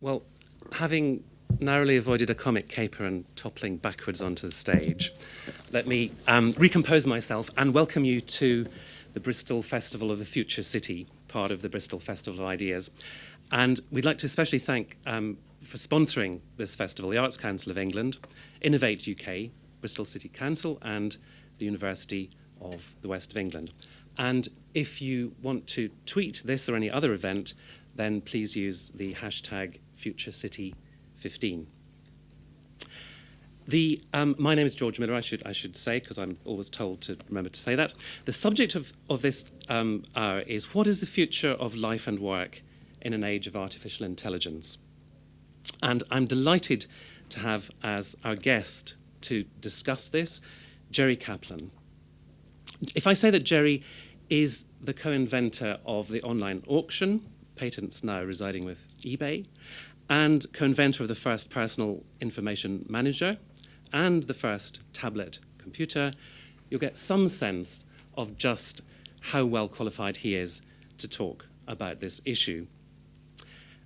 Well, having narrowly avoided a comic caper and toppling backwards onto the stage, let me recompose myself and welcome you to the Bristol Festival of the Future City, part of the Bristol Festival of Ideas. And we'd like to especially thank, for sponsoring this festival, the Arts Council of England, Innovate UK, Bristol City Council, and the University of the West of England. And if you want to tweet this or any other event, then please use the hashtag FutureCity15. My name is George Miller, I should say, because I'm always told to remember to say that. The subject of this hour is, what is the future of life and work in an age of artificial intelligence? And I'm delighted to have as our guest to discuss this, Jerry Kaplan. If I say that Jerry is the co-inventor of the online auction, patents now residing with eBay, and co-inventor of the first personal information manager and the first tablet computer, you'll get some sense of just how well qualified he is to talk about this issue.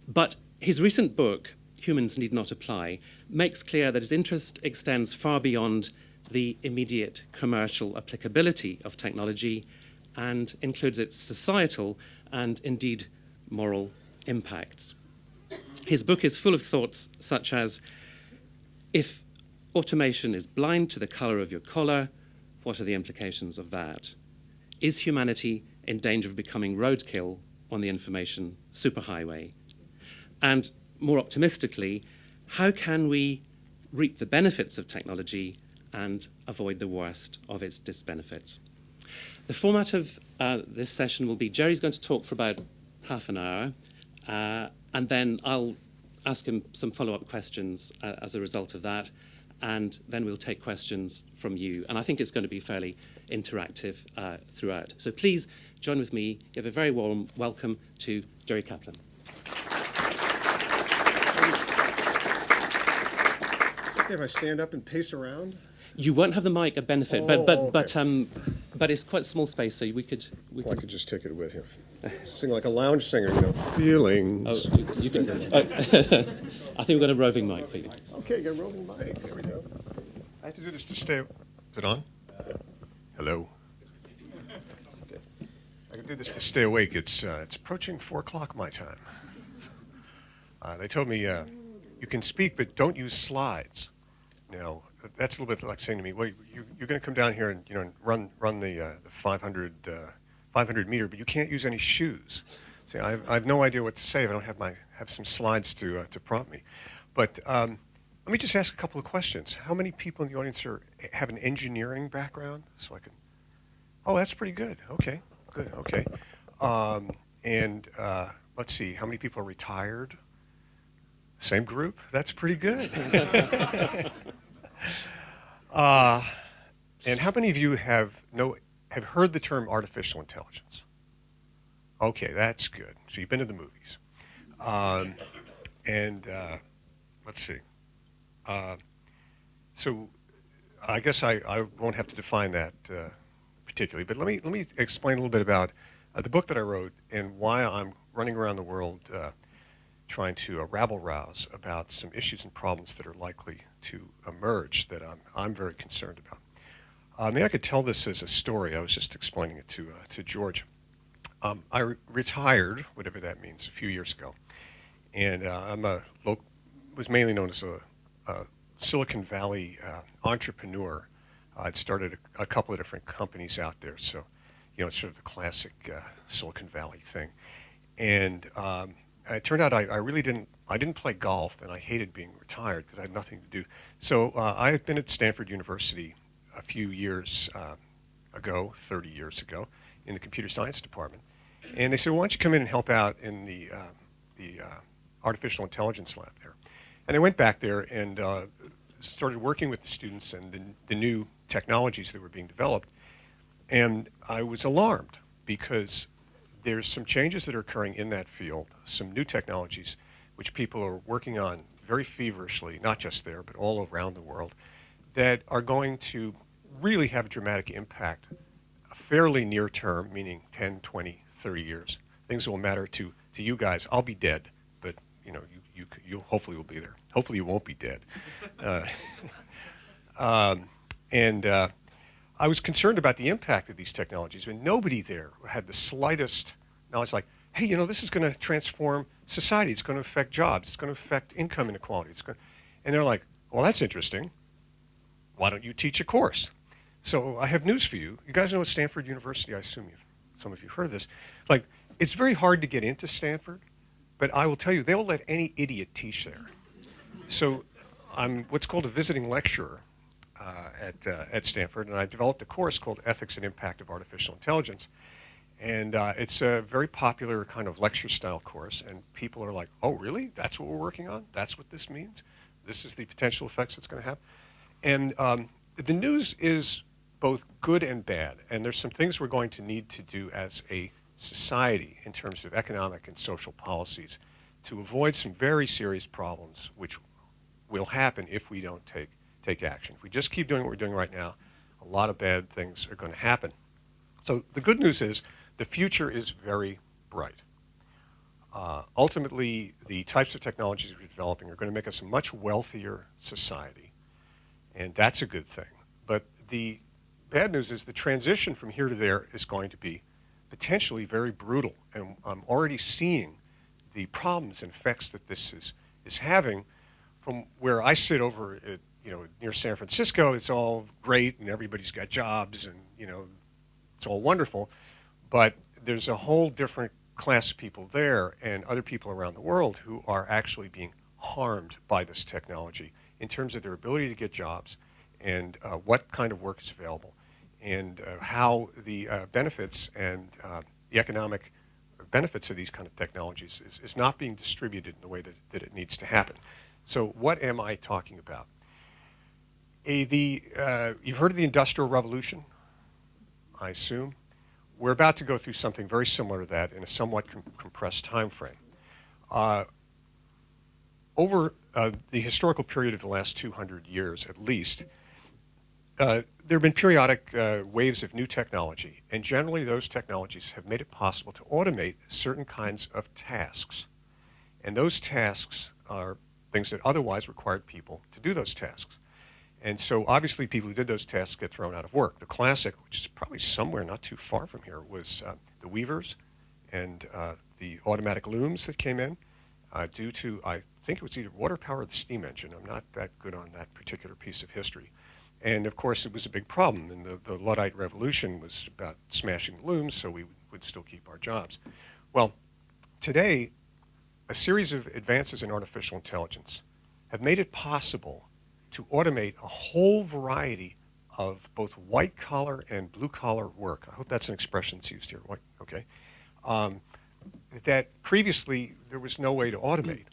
But his recent book, Humans Need Not Apply, makes clear that his interest extends far beyond the immediate commercial applicability of technology and includes its societal and indeed moral impacts. His book is full of thoughts such as, if automation is blind to the colour of your collar, what are the implications of that? Is humanity in danger of becoming roadkill on the information superhighway? And more optimistically, how can we reap the benefits of technology and avoid the worst of its disbenefits? The format of this session will be Jerry's going to talk for about half an hour, and then I'll ask him some follow-up questions as a result of that, and then we'll take questions from you. And I think it's going to be fairly interactive throughout. So please join with me, give a very warm welcome to Jerry Kaplan. Is it okay if I stand up and pace around? You won't have the mic a benefit, okay. but it's quite a small space, so we could. I could just take it with you. Sing like a lounge singer, feelings. Oh, you can. I think we've got a roving mic for you. Okay, got a roving mic. There we go. I have to do this to stay. Is it on? Hello. Okay. I can do this to stay awake. It's approaching 4 o'clock my time. They told me you can speak, but don't use slides. Now, that's a little bit like saying to me, well, you're going to come down here and and run the 500 meter, but you can't use any shoes. See, I have no idea what to say if I don't have some slides to prompt me. But let me just ask a couple of questions. How many people in the audience have an engineering background? So I can. Oh, that's pretty good. Okay, good. Okay. Let's see. How many people are retired? Same group. That's pretty good. And how many of you have heard the term artificial intelligence? Okay, that's good. So you've been to the movies. Let's see. So I guess I won't have to define that particularly, but let me explain a little bit about the book that I wrote and why I'm running around the world trying to rabble-rouse about some issues and problems that are likely to emerge that I'm very concerned about. Maybe I could tell this as a story. I was just explaining it to George. I retired, whatever that means, a few years ago, and was mainly known as a Silicon Valley entrepreneur. I'd started a couple of different companies out there, so it's sort of the classic Silicon Valley thing, and it turned out I really didn't play golf, and I hated being retired because I had nothing to do. So I had been at Stanford University a few years ago, 30 years ago, in the computer science department. And they said, well, why don't you come in and help out in the artificial intelligence lab there? And I went back there and started working with the students and the new technologies that were being developed. And I was alarmed because there's some changes that are occurring in that field, some new technologies, which people are working on very feverishly, not just there, but all around the world, that are going to really have a dramatic impact, fairly near term, meaning 10, 20, 30 years. Things that will matter to you guys. I'll be dead, but you you hopefully will be there. Hopefully you won't be dead. Uh, and I was concerned about the impact of these technologies, and nobody there had the slightest knowledge. Like, hey, this is going to transform society. It's going to affect jobs. It's going to affect income inequality. And they're like, well, that's interesting. Why don't you teach a course? So I have news for you. You guys know at Stanford University, I assume some of you have heard of this. Like, it's very hard to get into Stanford, but I will tell you, they'll let any idiot teach there. So I'm what's called a visiting lecturer at Stanford, and I developed a course called Ethics and Impact of Artificial Intelligence. And it's a very popular kind of lecture-style course, and people are like, oh, really? That's what we're working on? That's what this means? This is the potential effects it's going to have? And the news is both good and bad, and there's some things we're going to need to do as a society in terms of economic and social policies to avoid some very serious problems which will happen if we don't take action. If we just keep doing what we're doing right now, a lot of bad things are going to happen. So the good news is the future is very bright. Ultimately, the types of technologies we're developing are going to make us a much wealthier society, and that's a good thing. But the bad news is the transition from here to there is going to be potentially very brutal, and I'm already seeing the problems and effects that this is having. From where I sit over at, near San Francisco, it's all great and everybody's got jobs and, it's all wonderful. But there's a whole different class of people there and other people around the world who are actually being harmed by this technology in terms of their ability to get jobs and what kind of work is available and how the benefits and the economic benefits of these kind of technologies is not being distributed in the way that it needs to happen. So what am I talking about? You've heard of the Industrial Revolution, I assume. We're about to go through something very similar to that in a somewhat compressed time frame. Over the historical period of the last 200 years, at least, there have been periodic waves of new technology, and generally those technologies have made it possible to automate certain kinds of tasks. And those tasks are things that otherwise required people to do those tasks. And so obviously people who did those tasks get thrown out of work. The classic, which is probably somewhere not too far from here, was the weavers and the automatic looms that came in due to, I think it was either water power or the steam engine. I'm not that good on that particular piece of history. And of course it was a big problem, and the Luddite Revolution was about smashing the looms so we would still keep our jobs. Well, today, a series of advances in artificial intelligence have made it possible to automate a whole variety of both white-collar and blue-collar work. I hope that's an expression that's used here. Okay. That previously there was no way to automate.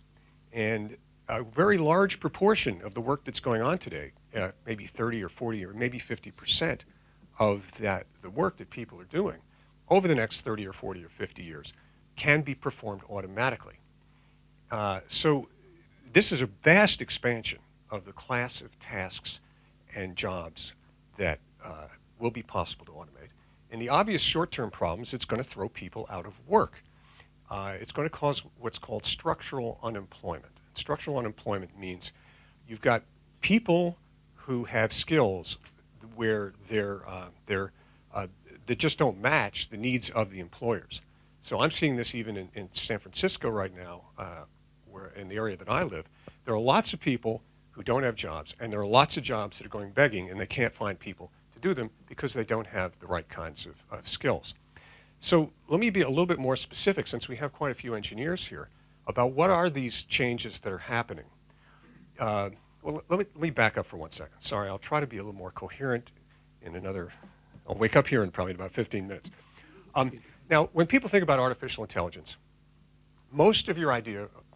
And a very large proportion of the work that's going on today, maybe 30 or 40 or maybe 50% of the work that people are doing over the next 30 or 40 or 50 years can be performed automatically. So this is a vast expansion of the class of tasks and jobs that will be possible to automate. And the obvious short-term problem is it's going to throw people out of work. It's going to cause what's called structural unemployment. Structural unemployment means you've got people who have skills where that just don't match the needs of the employers. So I'm seeing this even in San Francisco right now, where in the area that I live. There are lots of people who don't have jobs, and there are lots of jobs that are going begging, and they can't find people to do them because they don't have the right kinds of skills. So let me be a little bit more specific, since we have quite a few engineers here, about what are these changes that are happening. Well, let me back up for 1 second. Sorry, I'll try to be a little more coherent in I'll wake up here in probably about 15 minutes. Now, when people think about artificial intelligence, most of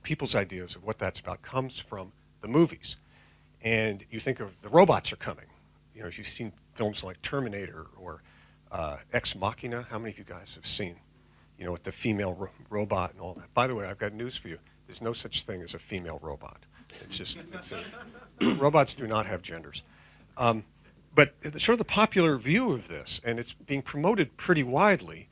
people's ideas of what that's about comes from the movies. And you think of the robots are coming. If you've seen films like Terminator or Ex Machina, how many of you guys have seen, with the female robot and all that? By the way, I've got news for you. There's no such thing as a female robot. Robots do not have genders. But sort of the popular view of this, and it's being promoted pretty widely,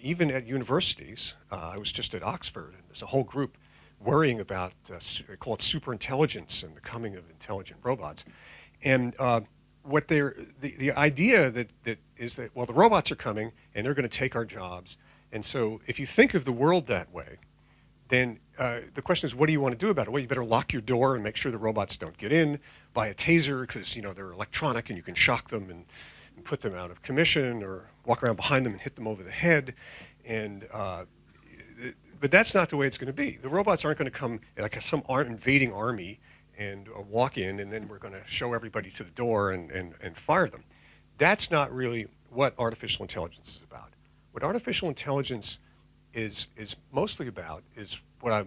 even at universities. I was just at Oxford, and there's a whole group worrying about, they call it superintelligence and the coming of intelligent robots. And what the idea that is that, well, the robots are coming and they're going to take our jobs. And so if you think of the world that way, then the question is, what do you want to do about it? Well, you better lock your door and make sure the robots don't get in, buy a taser because, they're electronic and you can shock them and put them out of commission, or walk around behind them and hit them over the head. And but that's not the way it's going to be. The robots aren't going to come like some invading army and walk in, and then we're going to show everybody to the door and fire them. That's not really what artificial intelligence is about. What artificial intelligence is mostly about is what I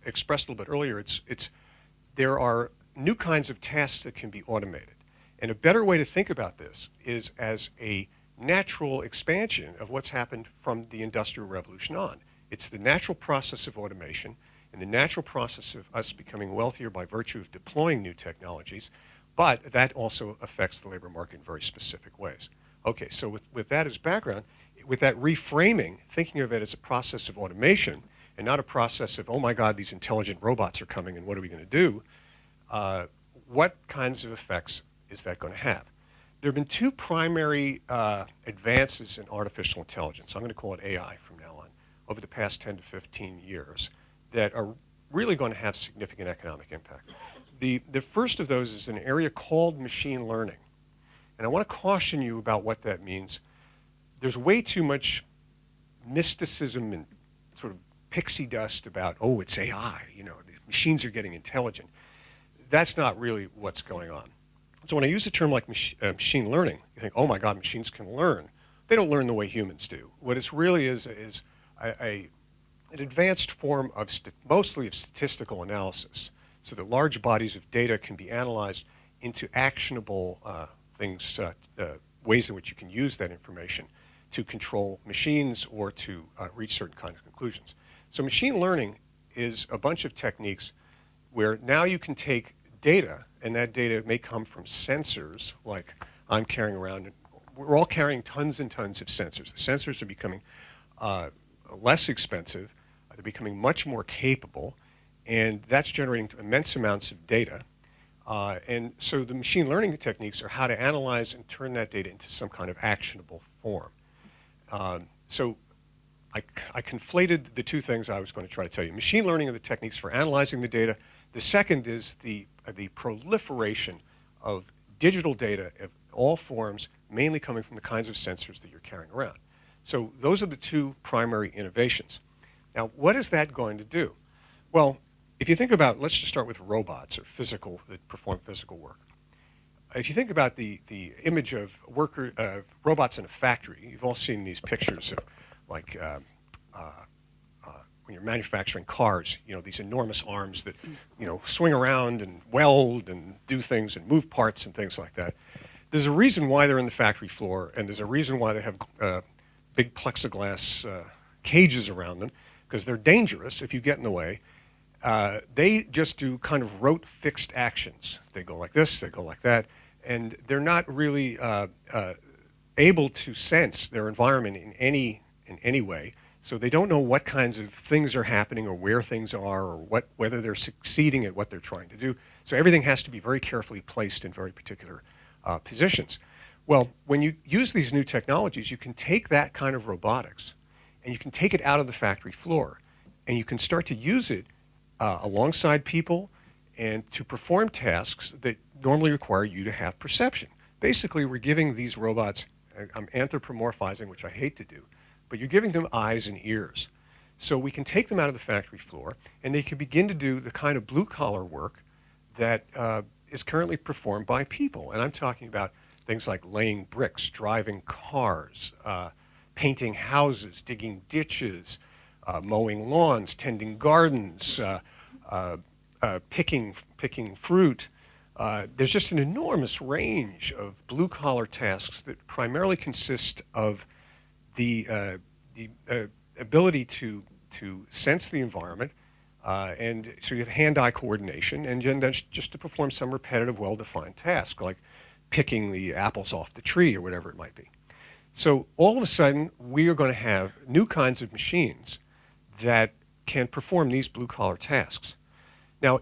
expressed a little bit earlier. There are new kinds of tasks that can be automated. And a better way to think about this is as a natural expansion of what's happened from the Industrial Revolution on. It's the natural process of automation and the natural process of us becoming wealthier by virtue of deploying new technologies, but that also affects the labor market in very specific ways. Okay, so with that as background, with that reframing, thinking of it as a process of automation and not a process of, oh my God, these intelligent robots are coming and what are we going to do? What kinds of effects is that going to have? There have been two primary advances in artificial intelligence, I'm going to call it AI from now on, over the past 10 to 15 years that are really going to have significant economic impact. The first of those is an area called machine learning. And I want to caution you about what that means. There's way too much mysticism and sort of pixie dust about, oh, it's AI, the machines are getting intelligent. That's not really what's going on. So when I use a term like machine learning, you think, oh my God, machines can learn. They don't learn the way humans do. What it really is an advanced form of mostly of statistical analysis, so that large bodies of data can be analyzed into actionable things, ways in which you can use that information to control machines or to reach certain kinds of conclusions. So machine learning is a bunch of techniques where now you can take data, and that data may come from sensors like I'm carrying around. We're all carrying tons and tons of sensors. The sensors are becoming less expensive. They're becoming much more capable, and that's generating immense amounts of data. And so the machine learning techniques are how to analyze and turn that data into some kind of actionable form. So I conflated the two things I was going to try to tell you. Machine learning are the techniques for analyzing the data. The second is the proliferation of digital data of all forms, mainly coming from the kinds of sensors that you're carrying around. So those are the two primary innovations. Now, what is that going to do? Well, if you think about, let's just start with robots or that perform physical work. If you think about the image of robots in a factory, you've all seen these pictures of like when you're manufacturing cars, these enormous arms that, swing around and weld and do things and move parts and things like that. There's a reason why they're in the factory floor, and there's a reason why they have big plexiglass cages around them, because they're dangerous if you get in the way. They just do kind of rote fixed actions. They go like this, they go like that, and they're not really able to sense their environment in any way. So they don't know what kinds of things are happening or where things are or whether they're succeeding at what they're trying to do. So everything has to be very carefully placed in very particular positions. Well, when you use these new technologies, you can take that kind of robotics and you can take it out of the factory floor and you can start to use it alongside people and to perform tasks that normally require you to have perception. Basically, we're giving these robots, I'm anthropomorphizing, which I hate to do, but you're giving them eyes and ears. So we can take them out of the factory floor and they can begin to do the kind of blue-collar work that is currently performed by people. And I'm talking about things like laying bricks, driving cars, painting houses, digging ditches, mowing lawns, tending gardens, picking fruit. There's just an enormous range of blue-collar tasks that primarily consist of the ability to sense the environment, and so you have hand-eye coordination, and then that's just to perform some repetitive, well-defined task, like picking the apples off the tree or whatever it might be. So all of a sudden, we are going to have new kinds of machines that can perform these blue-collar tasks. Now,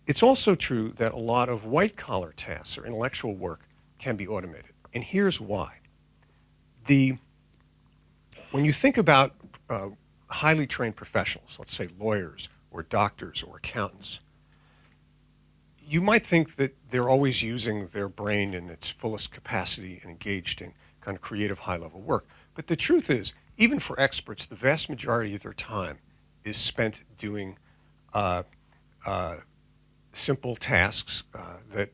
it's also true that a lot of white-collar tasks or intellectual work can be automated. And here's why. When you think about highly trained professionals, let's say lawyers or doctors or accountants, you might think that they're always using their brain in its fullest capacity and engaged in kind of creative high-level work. But the truth is, even for experts, the vast majority of their time is spent doing simple tasks that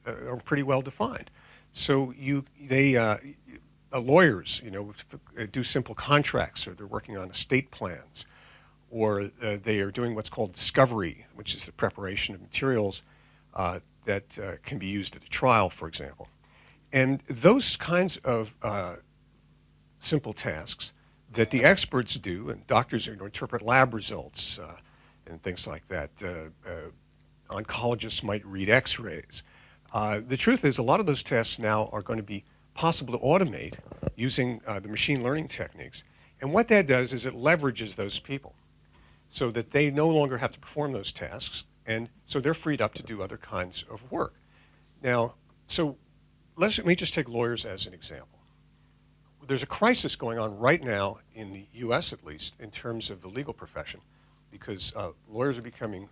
are pretty well defined. So lawyers, do simple contracts, or they're working on estate plans, or they are doing what's called discovery, which is the preparation of materials that can be used at a trial, for example. And those kinds of simple tasks that the experts do, and doctors interpret lab results and things like that. Oncologists might read x-rays. The truth is, a lot of those tasks now are going to be possible to automate using the machine learning techniques. And what that does is it leverages those people so that they no longer have to perform those tasks, and so they're freed up to do other kinds of work. Now, so let me just take lawyers as an example. There's a crisis going on right now in the U.S., at least, in terms of the legal profession, because lawyers are becoming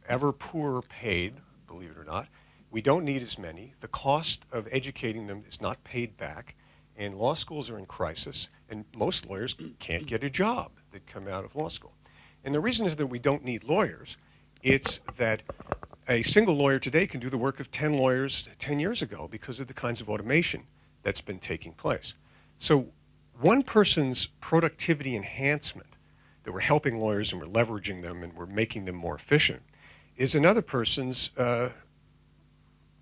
ever poorer paid, believe it or not. We don't need as many. The cost of educating them is not paid back, and law schools are in crisis, and most lawyers can't get a job that come out of law school. And the reason is that we don't need lawyers. It's that a single lawyer today can do the work of 10 lawyers 10 years ago because of the kinds of automation that's been taking place. So one person's productivity enhancement, that we're helping lawyers and we're leveraging them and we're making them more efficient, is another person's,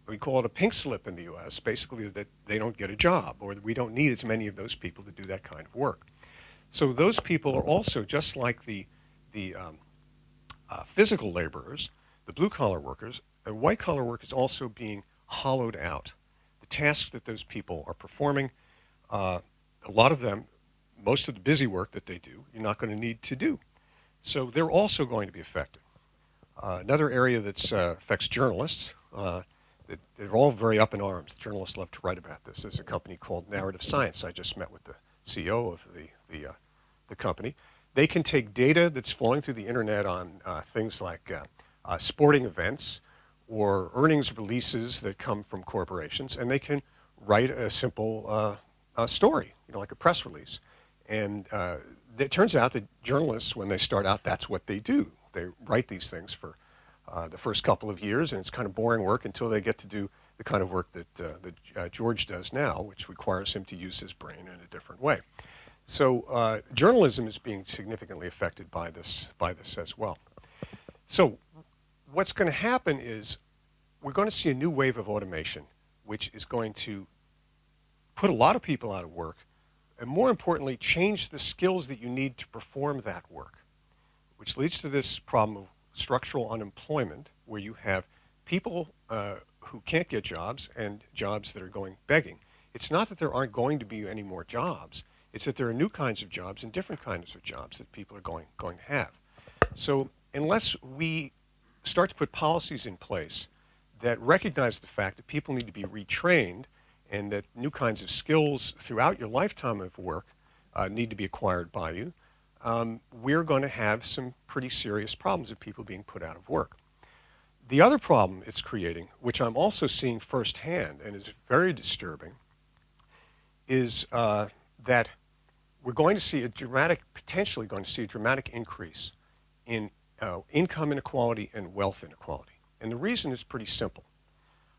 we call it a pink slip in the U.S., basically that they don't get a job, or that we don't need as many of those people to do that kind of work. So those people are also, just like the physical laborers, the blue-collar workers, white-collar work is also being hollowed out. The tasks that those people are performing, a lot of them, most of the busy work that they do, you're not going to need to do. So they're also going to be affected. Another area that affects journalists, they're all very up in arms. The journalists love to write about this. There's a company called Narrative Science. I just met with the CEO of the company. They can take data that's flowing through the internet on things like sporting events or earnings releases that come from corporations, and they can write a simple story, like a press release. And it turns out that journalists, when they start out, that's what they do. They write these things for the first couple of years, and it's kind of boring work until they get to do the kind of work that George does now, which requires him to use his brain in a different way. So journalism is being significantly affected by this as well. So what's going to happen is we're going to see a new wave of automation, which is going to put a lot of people out of work, and more importantly, change the skills that you need to perform that work, which leads to this problem of structural unemployment, where you have people who can't get jobs and jobs that are going begging. It's not that there aren't going to be any more jobs. It's that there are new kinds of jobs and different kinds of jobs that people are going to have. So unless we start to put policies in place that recognize the fact that people need to be retrained and that new kinds of skills throughout your lifetime of work need to be acquired by you, we're going to have some pretty serious problems of people being put out of work. The other problem it's creating, which I'm also seeing firsthand and is very disturbing, is that we're going to see potentially going to see a dramatic increase in income inequality and wealth inequality. And the reason is pretty simple.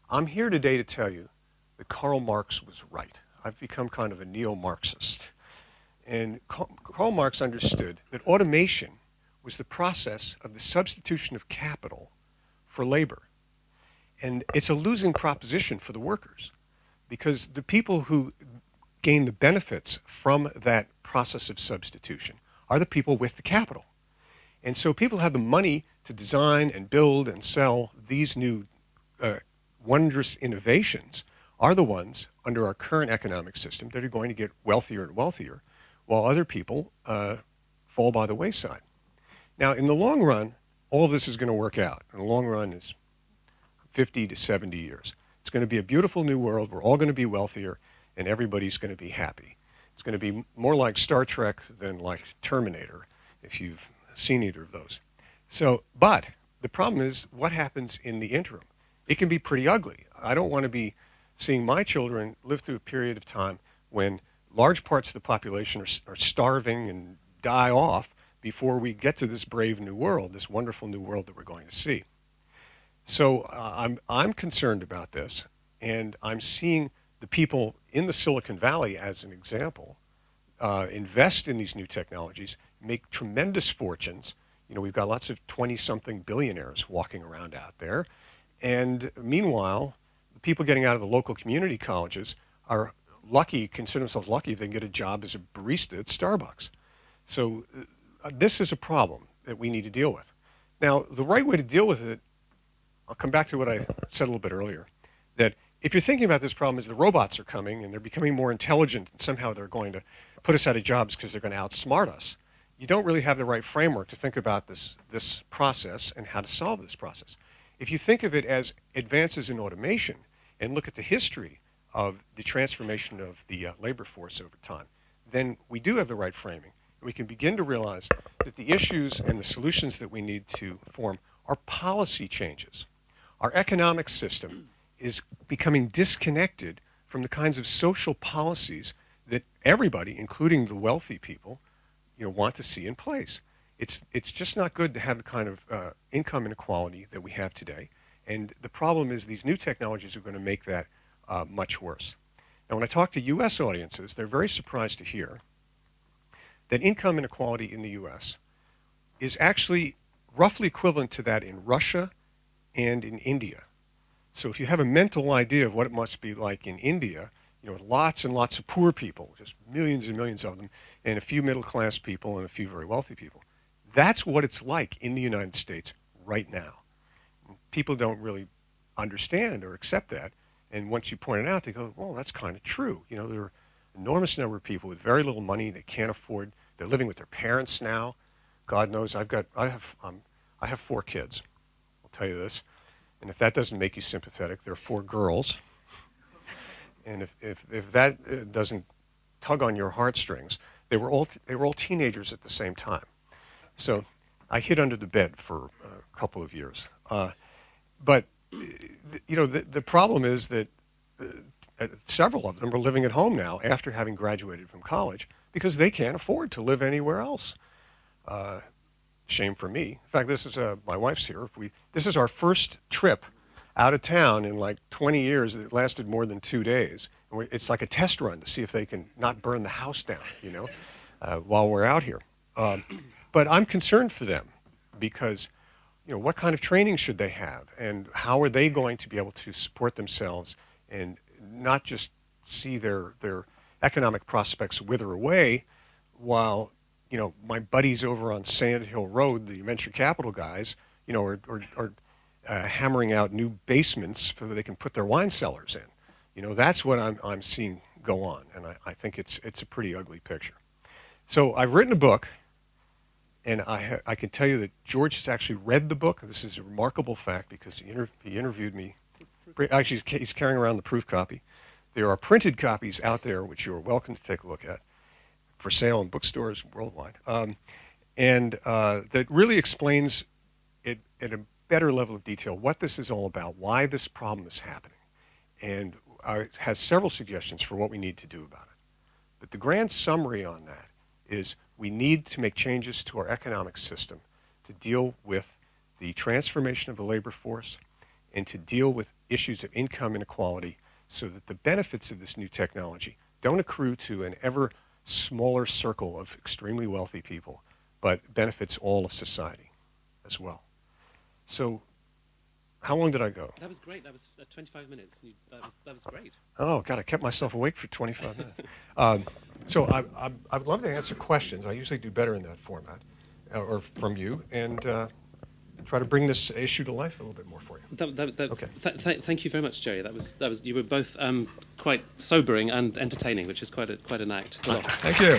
I'm here today to tell you that Karl Marx was right. I've become kind of a neo-Marxist. And Karl Marx understood that automation was the process of the substitution of capital for labor. And it's a losing proposition for the workers, because the people who gain the benefits from that process of substitution are the people with the capital. And so people have the money to design and build and sell these new wondrous innovations are the ones under our current economic system that are going to get wealthier and wealthier, while other people fall by the wayside. Now, in the long run, all of this is going to work out. In the long run is 50 to 70 years. It's going to be a beautiful new world. We're all going to be wealthier, and everybody's going to be happy. It's going to be more like Star Trek than like Terminator, if you've seen either of those. So, but the problem is what happens in the interim. It can be pretty ugly. I don't want to be seeing my children live through a period of time when large parts of the population are starving and die off before we get to this brave new world, this wonderful new world that we're going to see. So I'm concerned about this, and I'm seeing the people in the Silicon Valley, as an example, invest in these new technologies, make tremendous fortunes. You know, we've got lots of 20-something billionaires walking around out there, and meanwhile, the people getting out of the local community colleges are lucky, consider themselves lucky if they can get a job as a barista at Starbucks. So this is a problem that we need to deal with. Now, the right way to deal with it, I'll come back to what I said a little bit earlier, that if you're thinking about this problem as the robots are coming and they're becoming more intelligent and somehow they're going to put us out of jobs because they're going to outsmart us, you don't really have the right framework to think about this process and how to solve this process. If you think of it as advances in automation and look at the history of the transformation of the labor force over time, then we do have the right framing. We can begin to realize that the issues and the solutions that we need to form are policy changes. Our economic system is becoming disconnected from the kinds of social policies that everybody, including the wealthy people, want to see in place. It's just not good to have the kind of income inequality that we have today. And the problem is these new technologies are going to make that much worse. Now, when I talk to U.S. audiences, they're very surprised to hear that income inequality in the U.S. is actually roughly equivalent to that in Russia and in India. So if you have a mental idea of what it must be like in India, lots and lots of poor people, just millions and millions of them, and a few middle-class people and a few very wealthy people. That's what it's like in the United States right now. People don't really understand or accept that, and once you point it out, they go, well, that's kind of true. There are an enormous number of people with very little money they can't afford. They're living with their parents now. God knows, I have 4 kids. I'll tell you this, and if that doesn't make you sympathetic, there are 4 girls. And if that doesn't tug on your heartstrings, they were all teenagers at the same time. So I hid under the bed for a couple of years. But the problem is that several of them are living at home now after having graduated from college because they can't afford to live anywhere else. Shame for me. In fact, this is my wife's here. This is our first trip out of town in like 20 years. It lasted more than 2 days. It's like a test run to see if they can not burn the house down, while we're out here. But I'm concerned for them because, what kind of training should they have, and how are they going to be able to support themselves and not just see their economic prospects wither away while, my buddies over on Sand Hill Road, the venture capital guys, are hammering out new basements so that they can put their wine cellars in. That's what I'm seeing go on, and I think it's a pretty ugly picture. So I've written a book, and I can tell you that George has actually read the book. This is a remarkable fact because he interviewed me. Actually, he's carrying around the proof copy. There are printed copies out there which you are welcome to take a look at, for sale in bookstores worldwide, and that really explains it at a better level of detail what this is all about, why this problem is happening, and has several suggestions for what we need to do about it. But the grand summary on that is we need to make changes to our economic system to deal with the transformation of the labor force and to deal with issues of income inequality so that the benefits of this new technology don't accrue to an ever smaller circle of extremely wealthy people, but benefits all of society as well. So how long did I go? That was great. That was 25 minutes. That was great. Oh, God, I kept myself awake for 25 minutes. So I would love to answer questions. I usually do better in that format, or from you, and try to bring this issue to life a little bit more for you. Okay. Thank you very much, Jerry. That was. You were both quite sobering and entertaining, which is quite an act. Good luck. Thank you.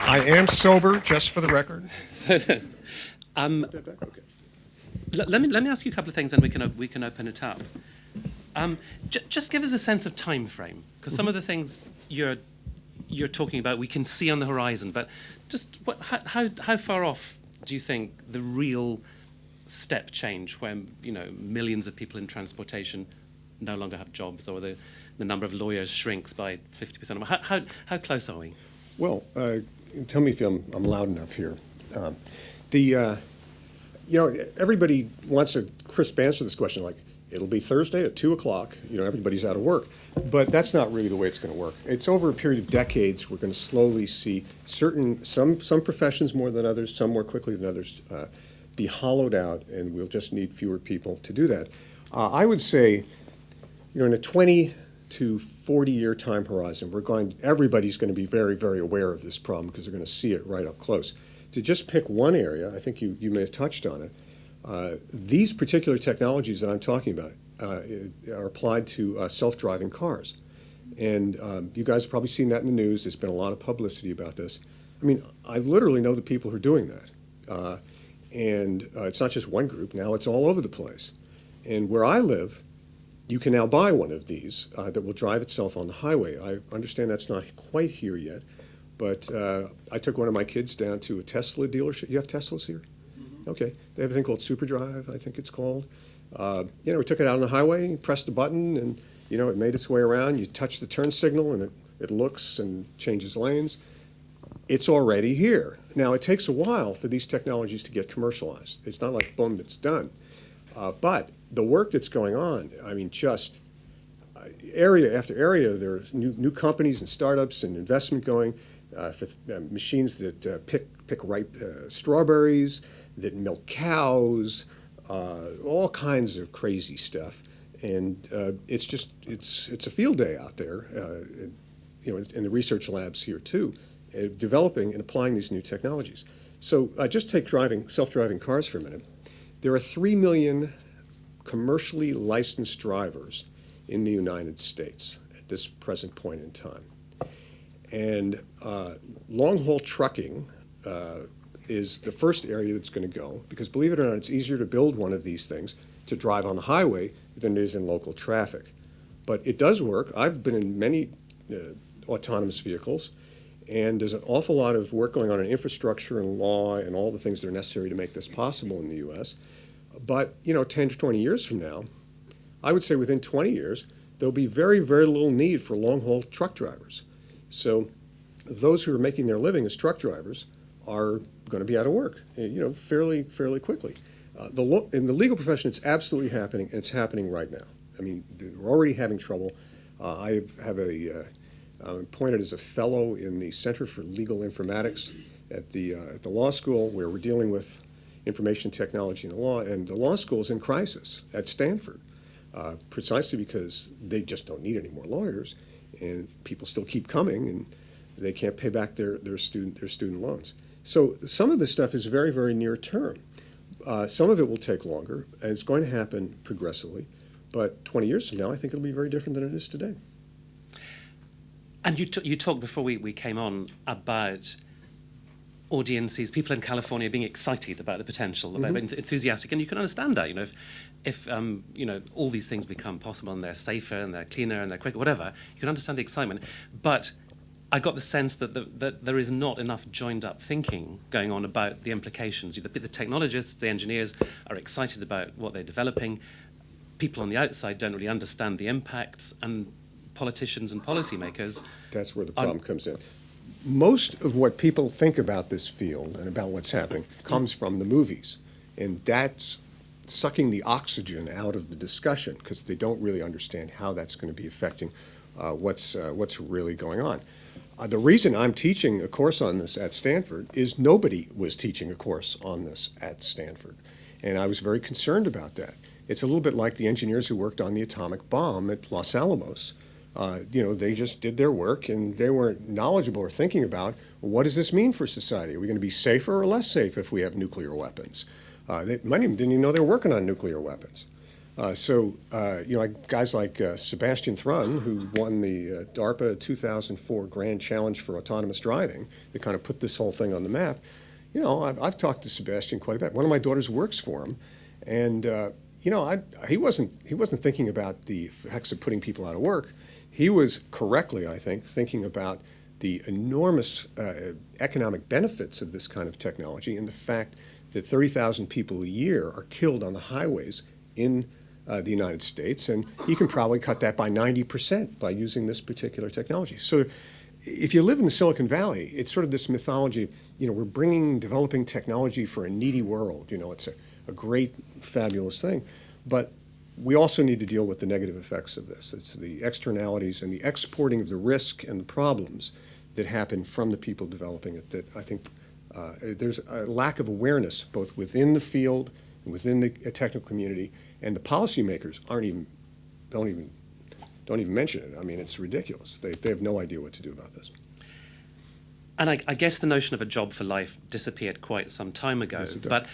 I am sober, just for the record. Put that back? Okay. Let me ask you a couple of things, and we can open it up. Just give us a sense of time frame, because some of the things you're talking about we can see on the horizon, but just how far off do you think the real step change when millions of people in transportation no longer have jobs, or the number of lawyers shrinks by 50%? How close are we? Well, tell me if I'm loud enough here. Everybody wants a crisp answer to this question, like, it'll be Thursday at 2 o'clock, everybody's out of work. But that's not really the way it's going to work. It's over a period of decades, we're going to slowly see some professions more than others, some more quickly than others, be hollowed out, and we'll just need fewer people to do that. I would say, in a 20 to 40-year time horizon, everybody's going to be very, very aware of this problem because they're going to see it right up close. To just pick one area, I think you may have touched on it, these particular technologies that I'm talking about are applied to self-driving cars. And you guys have probably seen that in the news. There's been a lot of publicity about this. I mean, I literally know the people who are doing that. And it's not just one group. Now it's all over the place. And where I live, you can now buy one of these that will drive itself on the highway. I understand that's not quite here yet. But I took one of my kids down to a Tesla dealership. You have Teslas here? Mm-hmm. Okay. They have a thing called SuperDrive, I think it's called. We took it out on the highway, pressed the button, and, it made its way around. You touch the turn signal, and it looks and changes lanes. It's already here. Now, it takes a while for these technologies to get commercialized. It's not like, boom, it's done. But the work that's going on, just area after area, there's new companies and startups and investment going. For machines that pick ripe strawberries, that milk cows, all kinds of crazy stuff, and it's a field day out there, in the research labs here too, developing and applying these new technologies. So just take self-driving cars for a minute. There are 3 million commercially licensed drivers in the United States at this present point in time. And long-haul trucking is the first area that's going to go, because believe it or not, it's easier to build one of these things to drive on the highway than it is in local traffic. But it does work. I've been in many autonomous vehicles, and there's an awful lot of work going on in infrastructure and law and all the things that are necessary to make this possible in the U.S. But, 10 to 20 years from now, I would say within 20 years, there'll be very, very little need for long-haul truck drivers. So those who are making their living as truck drivers are going to be out of work, fairly quickly. In the legal profession, it's absolutely happening, and it's happening right now. We're already having trouble. I'm appointed as a fellow in the Center for Legal Informatics at the law school, where we're dealing with information technology and the law, and the law school is in crisis at Stanford, precisely because they just don't need any more lawyers. And people still keep coming, and they can't pay back their student loans. So some of this stuff is very, very near term. Some of it will take longer, and it's going to happen progressively. But 20 years from now, I think it'll be very different than it is today. And you talked before we came on about audiences, people in California being excited about the potential, about enthusiastic, and you can understand that. If all these things become possible and they're safer and they're cleaner and they're quicker, whatever, you can understand the excitement. But I got the sense that there is not enough joined-up thinking going on about the implications. The technologists, the engineers are excited about what they're developing. People on the outside don't really understand the impacts, and politicians and policymakers. That's where the problem comes in. Most of what people think about this field and about what's happening comes from the movies, and that's sucking the oxygen out of the discussion because they don't really understand how that's going to be affecting what's really going on. The reason I'm teaching a course on this at Stanford is nobody was teaching a course on this at Stanford, and I was very concerned about that. It's a little bit like the engineers who worked on the atomic bomb at Los Alamos. They just did their work, and they weren't knowledgeable or thinking about, well, what does this mean for society? Are we going to be safer or less safe if we have nuclear weapons? Many of them didn't even know they were working on nuclear weapons. Guys like Sebastian Thrun, who won the DARPA 2004 Grand Challenge for Autonomous Driving, that kind of put this whole thing on the map. I've talked to Sebastian quite a bit. One of my daughters works for him, and he wasn't thinking about the effects of putting people out of work. He was correctly, I think, thinking about the enormous economic benefits of this kind of technology and the fact that 30,000 people a year are killed on the highways in the United States, and he can probably cut that by 90% by using this particular technology. So if you live in the Silicon Valley, it's sort of this mythology, we're developing technology for a needy world. It's a great, fabulous thing. But we also need to deal with the negative effects of this. It's the externalities and the exporting of the risk and the problems that happen from the people developing it that I think there's a lack of awareness both within the field and within the technical community, and the policymakers don't even mention it. I mean, it's ridiculous. They have no idea what to do about this. And I guess the notion of a job for life disappeared quite some time ago. Yes, it did. But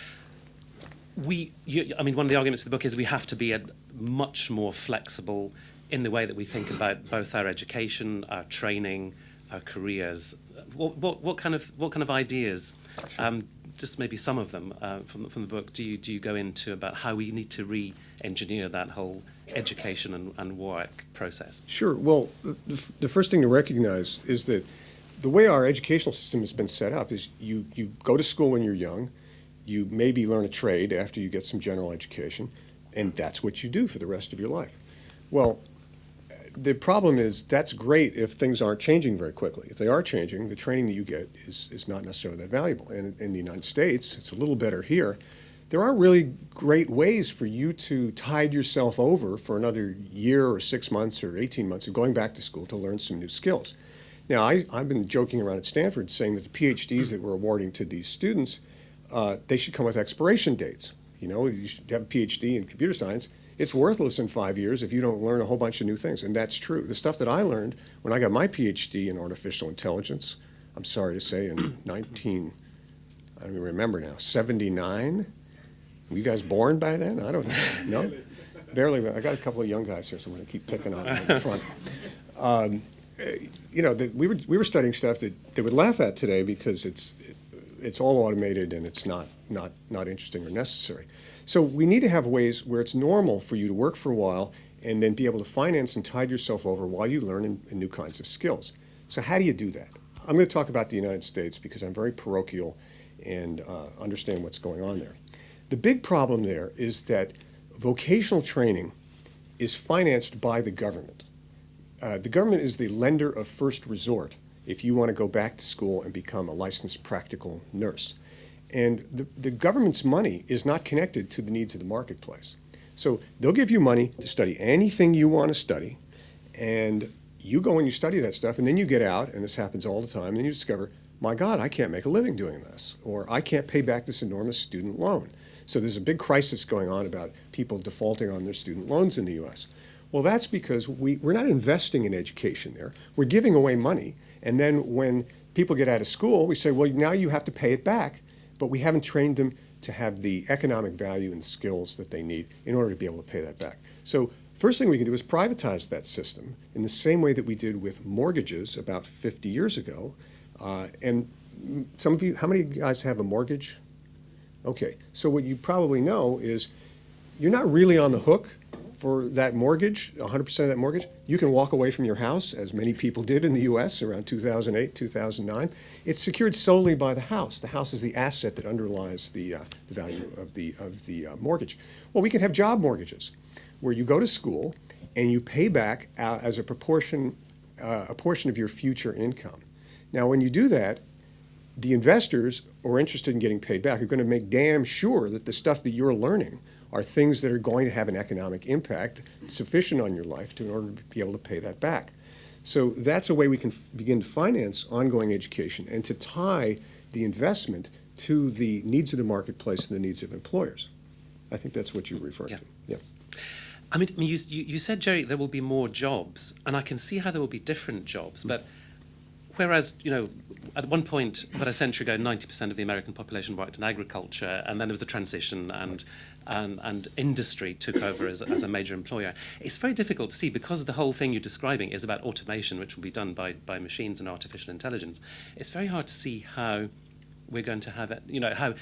one of the arguments of the book is we have to be much more flexible in the way that we think about both our education, our training, our careers. What kind of ideas? Sure. Just maybe some of them from the book. Do you go into about how we need to re-engineer that whole education and work process? Sure. Well, the first thing to recognize is that the way our educational system has been set up is you go to school when you're young, you maybe learn a trade after you get some general education, and that's what you do for the rest of your life. Well, the problem is that's great if things aren't changing very quickly. If they are changing, the training that you get is not necessarily that valuable. And in the United States, it's a little better here. There are really great ways for you to tide yourself over for another year or 6 months or 18 months of going back to school to learn some new skills. Now, I've been joking around at Stanford saying that the PhDs that we're awarding to these students, they should come with expiration dates. You should have a PhD in computer science. It's worthless in 5 years if you don't learn a whole bunch of new things, and that's true. The stuff that I learned when I got my PhD in artificial intelligence, I'm sorry to say, in I don't even remember now, 79? Were you guys born by then? I don't know. No? Barely. I got a couple of young guys here, so I'm going to keep picking on them in the front. We were studying stuff that they would laugh at today because it's all automated and it's not interesting or necessary. So we need to have ways where it's normal for you to work for a while and then be able to finance and tide yourself over while you learn in new kinds of skills. So how do you do that? I'm going to talk about the United States because I'm very parochial and understand what's going on there. The big problem there is that vocational training is financed by the government. The government is the lender of first resort if you want to go back to school and become a licensed practical nurse. And the government's money is not connected to the needs of the marketplace. So they'll give you money to study anything you want to study, and you go and you study that stuff, and then you get out, and this happens all the time, and then you discover, my God, I can't make a living doing this, or I can't pay back this enormous student loan. So there's a big crisis going on about people defaulting on their student loans in the U.S. Well, that's because we're not investing in education there. We're giving away money, and then when people get out of school, we say, well, now you have to pay it back, but we haven't trained them to have the economic value and skills that they need in order to be able to pay that back. So first thing we can do is privatize that system in the same way that we did with mortgages about 50 years ago. And some of you, how many guys have a mortgage? Okay, so what you probably know is you're not really on the hook for that mortgage, 100% of that mortgage. You can walk away from your house, as many people did in the U.S. around 2008, 2009. It's secured solely by the house. The house is the asset that underlies the value of the mortgage. Well, we can have job mortgages, where you go to school and you pay back as a portion of your future income. Now, when you do that, the investors who are interested in getting paid back are going to make damn sure that the stuff that you're learning are things that are going to have an economic impact sufficient on your life in order to be able to pay that back. So that's a way we can begin to finance ongoing education and to tie the investment to the needs of the marketplace and the needs of employers. I think that's what you're referring to. Yeah. I mean, you said, Jerry, there will be more jobs, and I can see how there will be different jobs, but whereas, at one point, about a century ago, 90% of the American population worked in agriculture, and then there was a transition, and and industry took over as a major employer. It's very difficult to see, because the whole thing you're describing is about automation, which will be done by machines and artificial intelligence. It's very hard to see how we're going to have it, how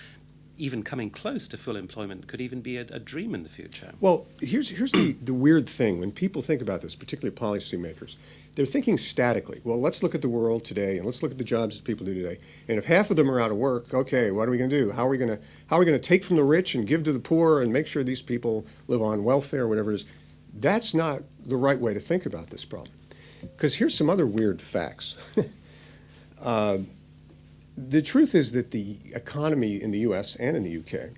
even coming close to full employment could even be a dream in the future. Well, here's the weird thing. When people think about this, particularly policymakers, they're thinking statically. Well, let's look at the world today, and let's look at the jobs that people do today. And if half of them are out of work, okay, what are we going to do? How are we going to take from the rich and give to the poor and make sure these people live on welfare or whatever it is? That's not the right way to think about this problem. Because here's some other weird facts. The truth is that the economy in the U.S. and in the U.K.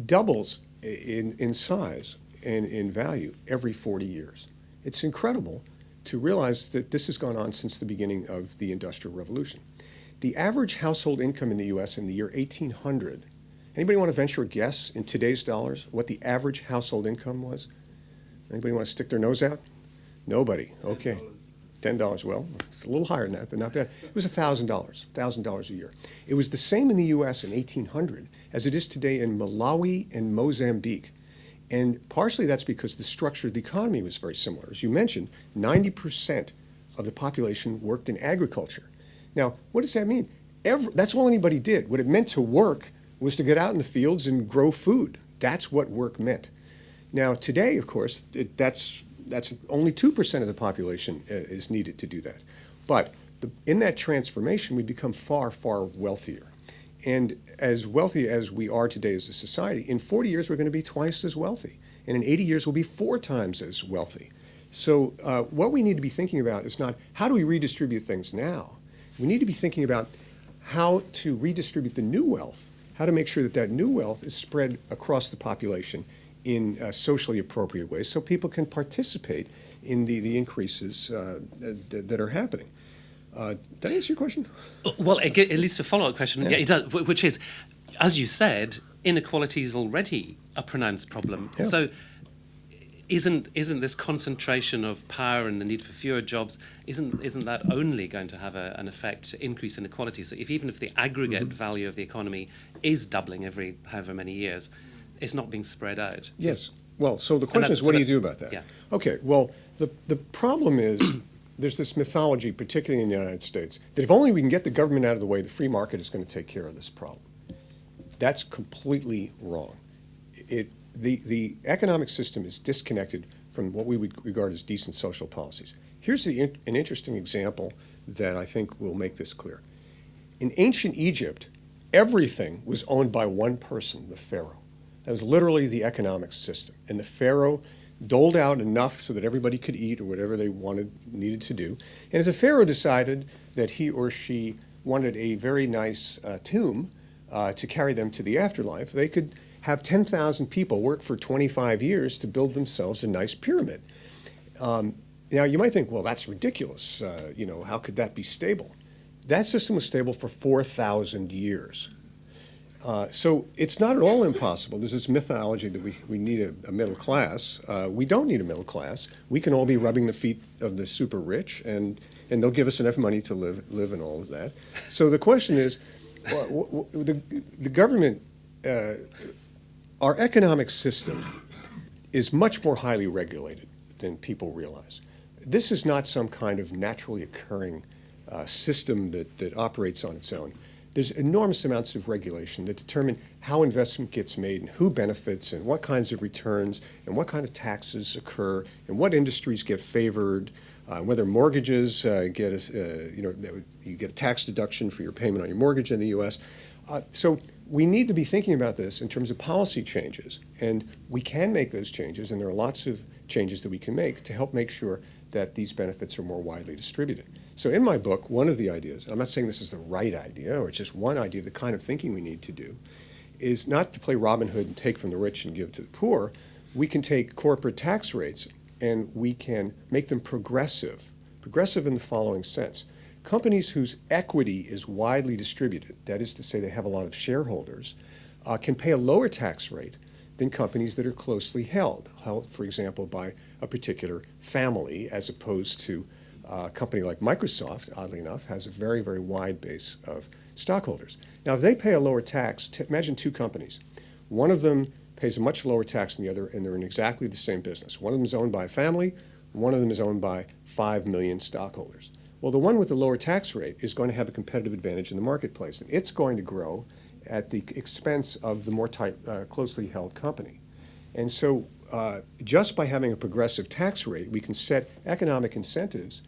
Doubles in size and in value every 40 years. It's incredible to realize that this has gone on since the beginning of the Industrial Revolution. The average household income in the U.S. in the year 1800, anybody want to venture a guess in today's dollars what the average household income was? Anybody want to stick their nose out? Nobody. Okay. $10. Well, it's a little higher than that, but not bad. It was $1,000 a year. It was the same in the U.S. in 1800 as it is today in Malawi and Mozambique. And partially that's because the structure of the economy was very similar. As you mentioned, 90% of the population worked in agriculture. Now, what does that mean? That's all anybody did. What it meant to work was to get out in the fields and grow food. That's what work meant. Now, today, of course, that's only 2% of the population is needed to do that. But in that transformation, we become far, far wealthier. And as wealthy as we are today as a society, in 40 years, we're going to be twice as wealthy. And in 80 years, we'll be 4 times as wealthy. So what we need to be thinking about is not how do we redistribute things now? We need to be thinking about how to redistribute the new wealth, how to make sure that that new wealth is spread across the population in socially appropriate ways so people can participate in the increases that are happening. Did that answer your question? Well, at least a follow-up question, yeah, it does, which is, as you said, inequality is already a pronounced problem. Yeah. So isn't this concentration of power and the need for fewer jobs, isn't that only going to have an effect to increase inequality? So even if the aggregate value of the economy is doubling every however many years, it's not being spread out. Yes. Well, so the question is, what do you do about that? Yeah. Okay, well, the problem is there's this mythology, particularly in the United States, that if only we can get the government out of the way, the free market is going to take care of this problem. That's completely wrong. The economic system is disconnected from what we would regard as decent social policies. Here's an interesting example that I think will make this clear. In ancient Egypt, everything was owned by one person, the pharaoh. That was literally the economic system. And the pharaoh doled out enough so that everybody could eat or whatever they needed to do. And if the pharaoh decided that he or she wanted a very nice tomb to carry them to the afterlife, they could have 10,000 people work for 25 years to build themselves a nice pyramid. Now, you might think, well, that's ridiculous. How could that be stable? That system was stable for 4,000 years. So it's not at all impossible. There's this mythology that we need a middle class. We don't need a middle class. We can all be rubbing the feet of the super rich, and they'll give us enough money to live and all of that. So the question is, the government, our economic system is much more highly regulated than people realize. This is not some kind of naturally occurring system that operates on its own. There's enormous amounts of regulation that determine how investment gets made and who benefits and what kinds of returns and what kind of taxes occur and what industries get favored, whether mortgages you get a tax deduction for your payment on your mortgage in the U.S. So we need to be thinking about this in terms of policy changes, and we can make those changes, and there are lots of changes that we can make to help make sure that these benefits are more widely distributed. So in my book, one of the ideas, I'm not saying this is the right idea, or it's just one idea, the kind of thinking we need to do, is not to play Robin Hood and take from the rich and give to the poor. We can take corporate tax rates and we can make them progressive in the following sense. Companies whose equity is widely distributed, that is to say they have a lot of shareholders, can pay a lower tax rate than companies that are closely held, for example, by a particular family, as opposed to a company like Microsoft, oddly enough, has a very, very wide base of stockholders. Now, if they pay a lower tax, imagine 2 companies. One of them pays a much lower tax than the other, and they're in exactly the same business. One of them is owned by a family, one of them is owned by 5 million stockholders. Well, the one with the lower tax rate is going to have a competitive advantage in the marketplace, and it's going to grow at the expense of the more closely held company. And so just by having a progressive tax rate, we can set economic incentives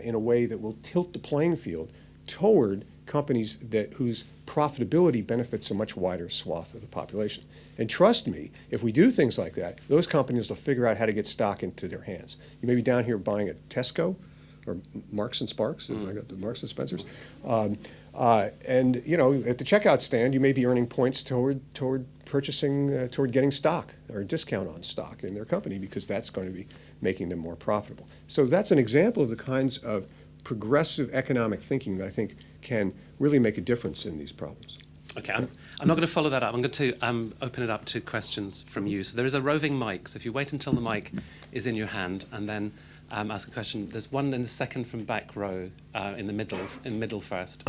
in a way that will tilt the playing field toward companies whose profitability benefits a much wider swath of the population. And trust me, if we do things like that, those companies will figure out how to get stock into their hands. You may be down here buying at Tesco or Marks and Sparks, as I got the Marks and Spencers. And you know, at the checkout stand, you may be earning points toward purchasing, toward getting stock or a discount on stock in their company, because that's going to be making them more profitable. So that's an example of the kinds of progressive economic thinking that I think can really make a difference in these problems. Okay, I'm not going to follow that up. I'm going to open it up to questions from you. So there is a roving mic, so if you wait until the mic is in your hand and then ask a question. There's one in the second from back row, in the middle first.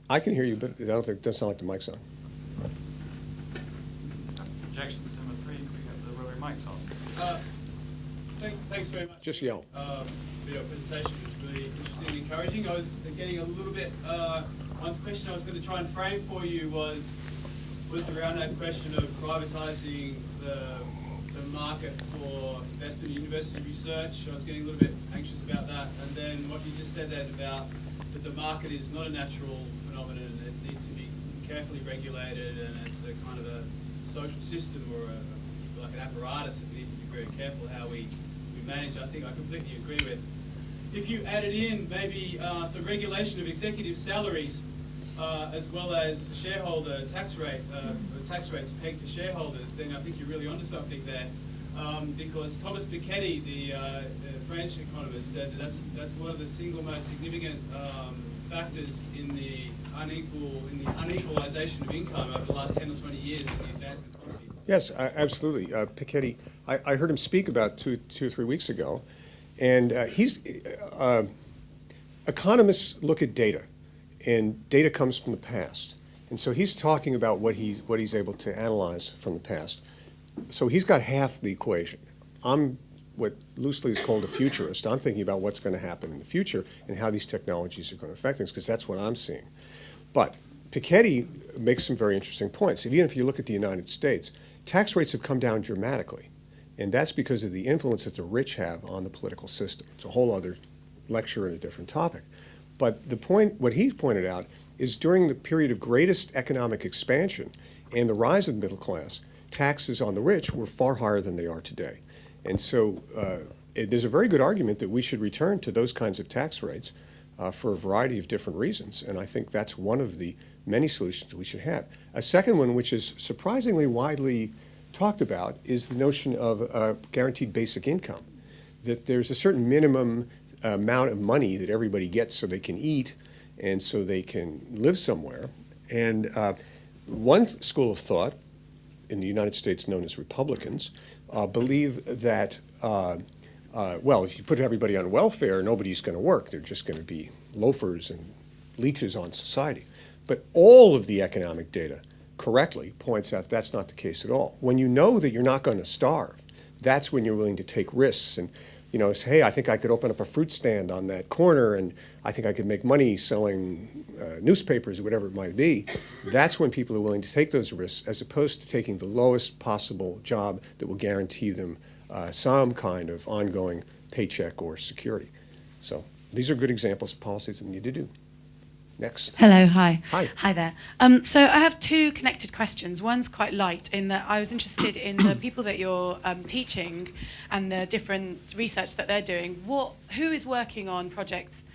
I can hear you, but I don't think it doesn't sound like the mic's on. Objections number 3, can we get the roving mics on? Thanks very much. Just yell. For your presentation, which was really interesting and encouraging. I was getting a little bit, one question I was going to try and frame for you was around that question of privatising the market for investment in university research. I was getting a little bit anxious about that. And then what you just said then about that the market is not a natural phenomenon, it needs to be carefully regulated, and it's a kind of a social system or like an apparatus that we need to be very careful how we manage. I think I completely agree with. If you added in maybe some regulation of executive salaries, as well as shareholder tax rates pegged to shareholders, then I think you're really onto something there. Because Thomas Piketty, the French economist, said that that's one of the single most significant factors in the unequalization of income over the last 10 or 20 years in the advanced economy. Yes, absolutely. Piketty, I heard him speak about two or 3 weeks ago, and economists look at data, and data comes from the past, and so he's talking about what he's able to analyze from the past. So he's got half the equation. I'm what loosely is called a futurist. I'm thinking about what's going to happen in the future and how these technologies are going to affect things, because that's what I'm seeing. But Piketty makes some very interesting points. Even if you look at the United States, tax rates have come down dramatically, and that's because of the influence that the rich have on the political system. It's a whole other lecture and a different topic. But the point, what he pointed out, is during the period of greatest economic expansion and the rise of the middle class, taxes on the rich were far higher than they are today. And so there's a very good argument that we should return to those kinds of tax rates for a variety of different reasons. And I think that's one of the many solutions we should have. A second one, which is surprisingly widely talked about, is the notion of guaranteed basic income, that there's a certain minimum amount of money that everybody gets so they can eat and so they can live somewhere. And one school of thought in the United States, known as Republicans, believe that, well, if you put everybody on welfare, nobody's going to work. They're just going to be loafers and leeches on society. But all of the economic data correctly points out that's not the case at all. When you know that you're not going to starve, that's when you're willing to take risks and, you know, say, hey, I think I could open up a fruit stand on that corner, and I think I could make money selling newspapers or whatever it might be. That's when people are willing to take those risks, as opposed to taking the lowest possible job that will guarantee them some kind of ongoing paycheck or security. So these are good examples of policies that we need to do. Next. Hello, hi. Hi. Hi there. So I have two connected questions. One's quite light in that I was interested in the people that you're teaching and the different research that they're doing. Who is working on projects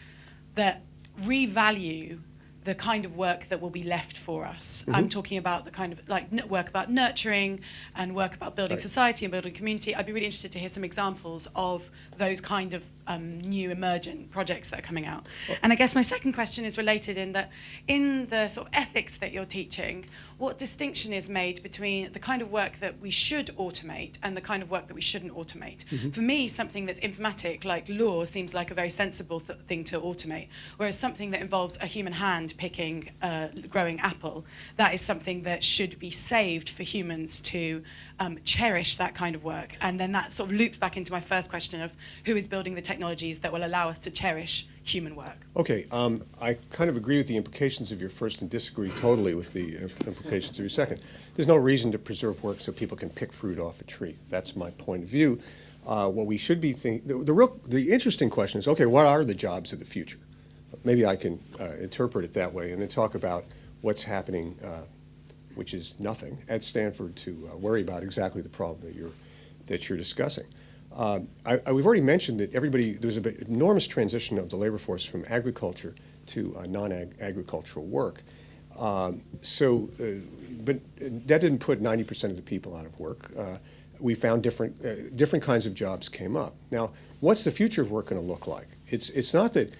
that revalue the kind of work that will be left for us? Mm-hmm. I'm talking about the kind of like work about nurturing and work about building Right. society and building community. I'd be really interested to hear some examples of those kind of new emergent projects that are coming out. And I guess my second question is related in that in the sort of ethics that you're teaching, what distinction is made between the kind of work that we should automate and the kind of work that we shouldn't automate? For me, something that's informatic, like law, seems like a very sensible thing to automate, whereas something that involves a human hand picking a growing apple, that is something that should be saved for humans to cherish that kind of work. And then that sort of loops back into my first question of who is building the technologies that will allow us to cherish human work. Okay, I kind of agree with the implications of your first and disagree totally with the implications of your second. There's no reason to preserve work so people can pick fruit off a tree. That's my point of view. What we should be thinking, the interesting question is, okay, what are the jobs of the future? Maybe I can interpret it that way and then talk about what's happening, which is nothing, at Stanford to worry about exactly the problem that you're discussing. We've already mentioned that there's an enormous transition of the labor force from agriculture to non-agricultural work. But that didn't put 90% of the people out of work. We found different kinds of jobs came up. Now, what's the future of work going to look like? It's not that,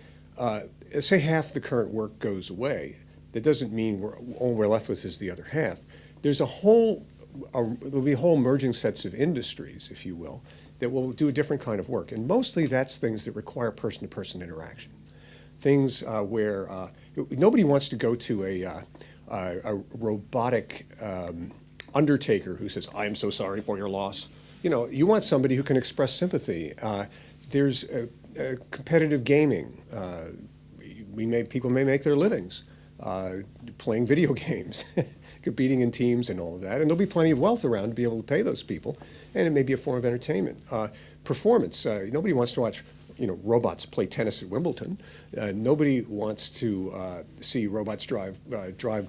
say half the current work goes away. That doesn't mean all we're left with is the other half. There's there'll be whole emerging sets of industries, if you will, that will do a different kind of work. And mostly that's things that require person-to-person interaction. Things where nobody wants to go to a robotic undertaker who says, "I am so sorry for your loss." You want somebody who can express sympathy. There's competitive gaming. People may make their livings playing video games, competing in teams and all of that. And there'll be plenty of wealth around to be able to pay those people. And it may be a form of entertainment. Performance. Nobody wants to watch robots play tennis at Wimbledon. Nobody wants to see robots drive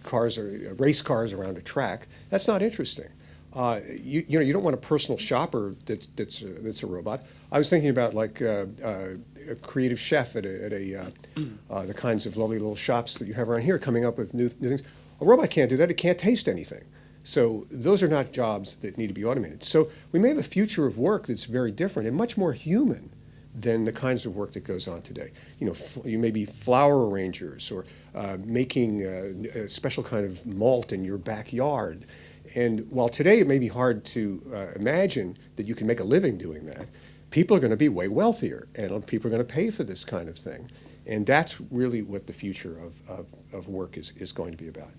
cars or race cars around a track. That's not interesting. You don't want a personal shopper that's a robot. I was thinking about like a creative chef at the kinds of lovely little shops that you have around here coming up with new things. A robot can't do that. It can't taste anything. So those are not jobs that need to be automated. So we may have a future of work that's very different and much more human than the kinds of work that goes on today. You may be flower arrangers or making a special kind of malt in your backyard. And while today it may be hard to imagine that you can make a living doing that, people are going to be way wealthier, and people are going to pay for this kind of thing. And that's really what the future of work is going to be about.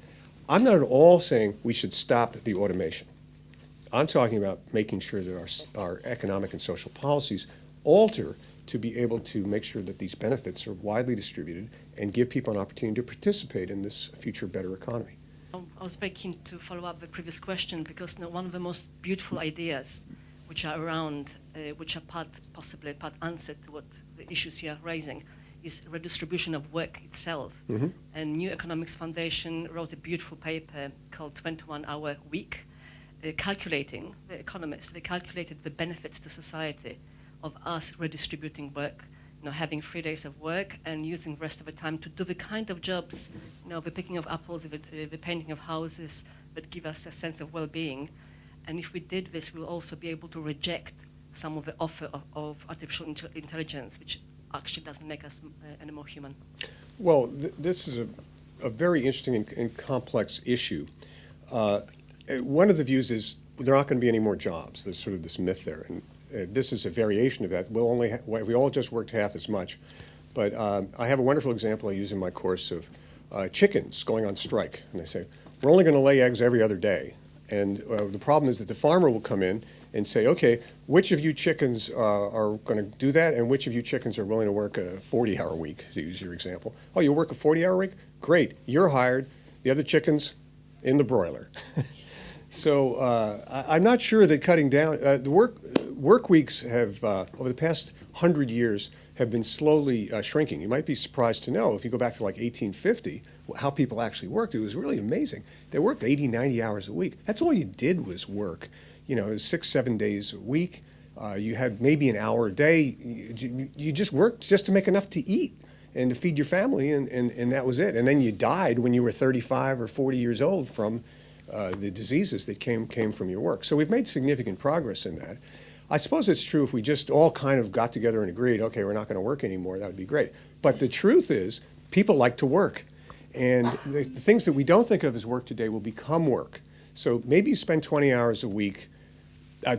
I'm not at all saying we should stop the automation. I'm talking about making sure that our economic and social policies alter to be able to make sure that these benefits are widely distributed and give people an opportunity to participate in this future better economy. I was very keen to follow up the previous question because one of the most beautiful ideas which are around, which are possibly part answer to what the issues you are raising, is redistribution of work itself. Mm-hmm. And New Economics Foundation wrote a beautiful paper called 21-Hour Week, calculating, the economists, they calculated the benefits to society of us redistributing work, having 3 days of work and using the rest of the time to do the kind of jobs, the picking of apples, the painting of houses that give us a sense of well-being. And if we did this, we'll also be able to reject some of the offer of artificial intelligence, which actually doesn't make us any more human. Well, this is a very interesting and complex issue. One of the views is there aren't going to be any more jobs. There's sort of this myth there. And this is a variation of that. We all just worked half as much. But I have a wonderful example I use in my course of chickens going on strike. And they say, we're only going to lay eggs every other day. And the problem is that the farmer will come in and say, okay, which of you chickens are going to do that, and which of you chickens are willing to work a 40-hour week, to use your example. Oh, you'll work a 40-hour week? Great, you're hired. The other chickens in the broiler. So I'm not sure that cutting down, the work weeks have, over the past 100 years, have been slowly shrinking. You might be surprised to know, if you go back to like 1850, how people actually worked. It was really amazing. They worked 80, 90 hours a week. That's all you did was work. It was 6, 7 days a week. You had maybe an hour a day. You just worked just to make enough to eat and to feed your family, and that was it. And then you died when you were 35 or 40 years old from the diseases that came from your work. So we've made significant progress in that. I suppose it's true if we just all kind of got together and agreed, okay, we're not going to work anymore, that would be great. But the truth is, people like to work. And the things that we don't think of as work today will become work. So maybe you spend 20 hours a week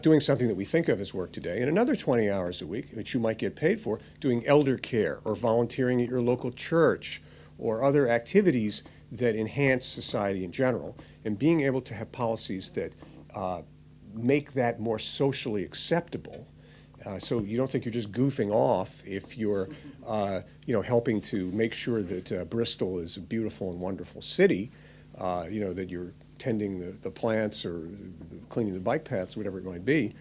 doing something that we think of as work today, and another 20 hours a week, which you might get paid for, doing elder care or volunteering at your local church or other activities that enhance society in general, and being able to have policies that make that more socially acceptable. So you don't think you're just goofing off if you're helping to make sure that Bristol is a beautiful and wonderful city, that you're tending the plants or cleaning the bike paths, whatever it might be.